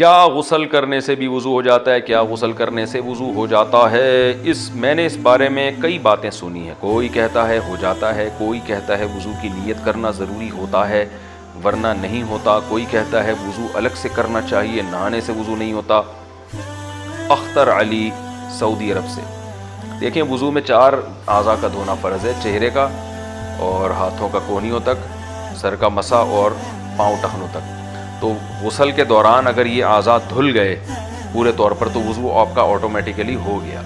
کیا غسل کرنے سے بھی وضو ہو جاتا ہے؟ کیا غسل کرنے سے وضو ہو جاتا ہے؟ میں نے اس بارے میں کئی باتیں سنی ہیں. کوئی کہتا ہے ہو جاتا ہے، کوئی کہتا ہے وضو کی نیت کرنا ضروری ہوتا ہے ورنہ نہیں ہوتا، کوئی کہتا ہے وضو الگ سے کرنا چاہیے، نہانے سے وضو نہیں ہوتا. اختر علی سعودی عرب سے. دیکھیں، وضو میں 4 اعضاء کا دھونا فرض ہے: چہرے کا اور ہاتھوں کا کونیوں تک، سر کا مسح اور پاؤں ٹخنوں تک. تو غسل کے دوران اگر یہ اعضاء دھل گئے پورے طور پر تو وضو آپ کا آٹومیٹیکلی ہو گیا.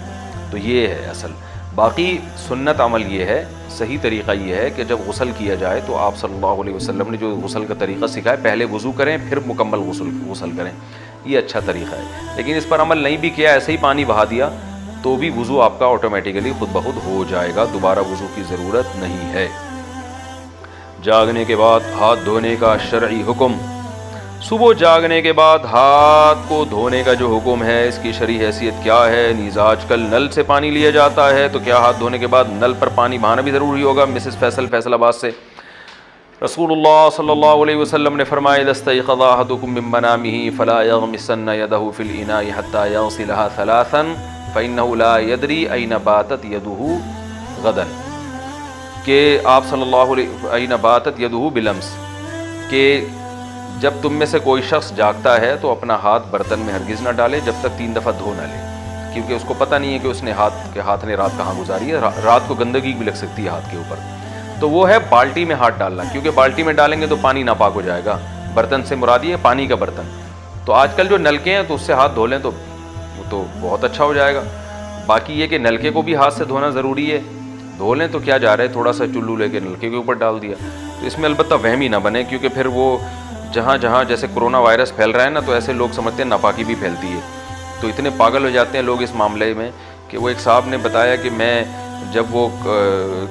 تو یہ ہے اصل. باقی سنت عمل یہ ہے، صحیح طریقہ یہ ہے کہ جب غسل کیا جائے تو آپ صلی اللہ علیہ وسلم نے جو غسل کا طریقہ سکھایا، پہلے وضو کریں پھر مکمل غسل کریں. یہ اچھا طریقہ ہے. لیکن اس پر عمل نہیں بھی کیا، ایسے ہی پانی بہا دیا تو بھی وضو آپ کا آٹومیٹیکلی خود بخود ہو جائے گا، دوبارہ وضو کی ضرورت نہیں ہے. جاگنے کے بعد ہاتھ دھونے کا شرعی حکم. صبح جاگنے کے بعد ہاتھ کو دھونے کا جو حکم ہے، اس کی شرعی حیثیت کیا ہے؟ نیز آج کل نل سے پانی لیا جاتا ہے، تو کیا ہاتھ دھونے کے بعد نل پر پانی بہانا بھی ضروری ہوگا؟ مسز فیصل فیصل آباد سے. رسول اللہ صلی اللہ علیہ وسلم نے فرمایا: اذا استيقظ احدكم من منامه فلا يغمسن يده في الاناء حتى يغسلها 3 فانه لا يدري اين باتت يده غدا. کہ آپ صلی اللہ علیہ اين باتت يده بلمس، کہ جب تم میں سے کوئی شخص جاگتا ہے تو اپنا ہاتھ برتن میں ہرگز نہ ڈالے جب تک 3 دفعہ دھو نہ لے، کیونکہ اس کو پتہ نہیں ہے کہ اس نے ہاتھ نے رات کہاں گزاری ہے. رات کو گندگی بھی لگ سکتی ہے ہاتھ کے اوپر. تو وہ ہے بالٹی میں ہاتھ ڈالنا، کیونکہ بالٹی میں ڈالیں گے تو پانی ناپاک ہو جائے گا. برتن سے مراد یہ پانی کا برتن. تو آج کل جو نلکے ہیں تو اس سے ہاتھ دھو لیں تو وہ تو بہت اچھا ہو جائے گا. باقی یہ کہ نلکے کو بھی ہاتھ سے دھونا ضروری ہے، دھو لیں تو کیا جا رہا ہے، تھوڑا سا چلو لے کے نلکے کے اوپر ڈال دیا. تو اس میں البتہ وہم ہی نہ بنے، کیونکہ پھر وہ جہاں جہاں جیسے کرونا وائرس پھیل رہا ہے نا، تو ایسے لوگ سمجھتے ہیں ناپاکی بھی پھیلتی ہے. تو اتنے پاگل ہو جاتے ہیں لوگ اس معاملے میں کہ وہ ایک صاحب نے بتایا کہ میں جب وہ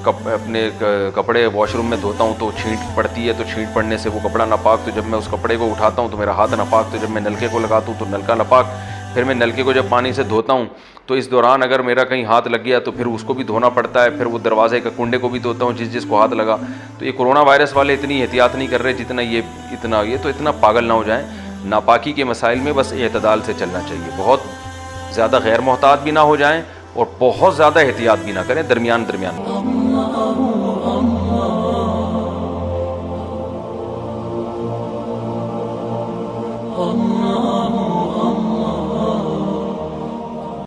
اپنے کپڑے واش روم میں دھوتا ہوں تو چھینٹ پڑتی ہے، تو چھینٹ پڑنے سے وہ کپڑا ناپاک، تو جب میں اس کپڑے کو اٹھاتا ہوں تو میرا ہاتھ ناپاک، تو جب میں نلکے کو لگاتا ہوں تو نلکا ناپاک، پھر میں نلکے کو جب پانی سے دھوتا ہوں تو اس دوران اگر میرا کہیں ہاتھ لگ گیا تو پھر اس کو بھی دھونا پڑتا ہے، پھر وہ دروازے کا کنڈے کو بھی دھوتا ہوں جس کو ہاتھ لگا. تو یہ کرونا وائرس والے اتنی احتیاط نہیں کر رہے جتنا یہ تو اتنا پاگل نہ ہو جائیں. ناپاکی کے مسائل میں بس اعتدال سے چلنا چاہیے، بہت زیادہ غیر محتاط بھی نہ ہو جائیں اور بہت زیادہ احتیاط بھی نہ کریں، درمیان. اللہ